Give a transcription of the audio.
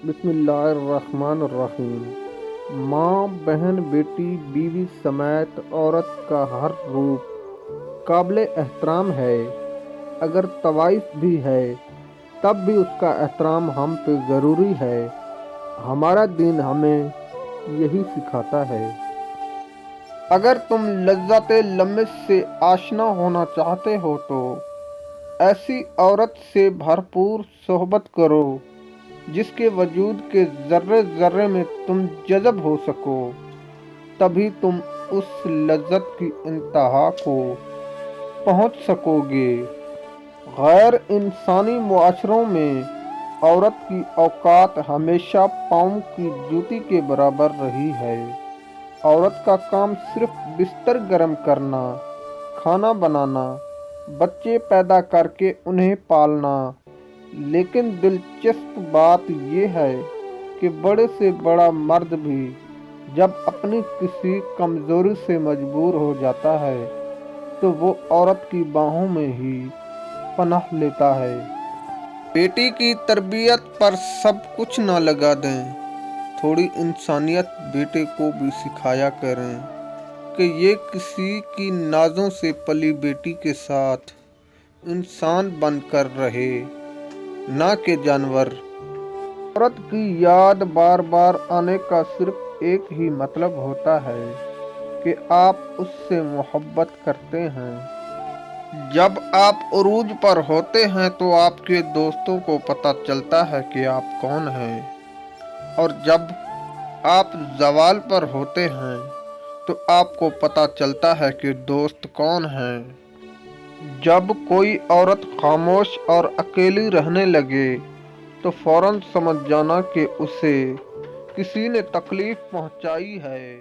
بسم اللہ الرحمن الرحیم۔ ماں، بہن، بیٹی، بیوی سمیت عورت کا ہر روپ قابل احترام ہے۔ اگر طوائف بھی ہے تب بھی اس کا احترام ہم پہ ضروری ہے۔ ہمارا دین ہمیں یہی سکھاتا ہے۔ اگر تم لذت لمس سے آشنا ہونا چاہتے ہو تو ایسی عورت سے بھرپور صحبت کرو جس کے وجود کے ذرے ذرے میں تم جذب ہو سکو، تبھی تم اس لذت کی انتہا کو پہنچ سکو گے۔ غیر انسانی معاشروں میں عورت کی اوقات ہمیشہ پاؤں کی جوتی کے برابر رہی ہے۔ عورت کا کام صرف بستر گرم کرنا، کھانا بنانا، بچے پیدا کر کے انہیں پالنا۔ لیکن دلچسپ بات یہ ہے کہ بڑے سے بڑا مرد بھی جب اپنی کسی کمزوری سے مجبور ہو جاتا ہے تو وہ عورت کی باہوں میں ہی پناہ لیتا ہے۔ بیٹی کی تربیت پر سب کچھ نہ لگا دیں، تھوڑی انسانیت بیٹے کو بھی سکھایا کریں کہ یہ کسی کی نازوں سے پلی بیٹی کے ساتھ انسان بن کر رہے، نہ کہ جانور۔ عورت کی یاد بار بار آنے کا صرف ایک ہی مطلب ہوتا ہے کہ آپ اس سے محبت کرتے ہیں۔ جب آپ عروج پر ہوتے ہیں تو آپ کے دوستوں کو پتہ چلتا ہے کہ آپ کون ہیں، اور جب آپ زوال پر ہوتے ہیں تو آپ کو پتہ چلتا ہے کہ دوست کون ہیں۔ جب کوئی عورت خاموش اور اکیلی رہنے لگے تو فوراً سمجھ جانا کہ اسے کسی نے تکلیف پہنچائی ہے۔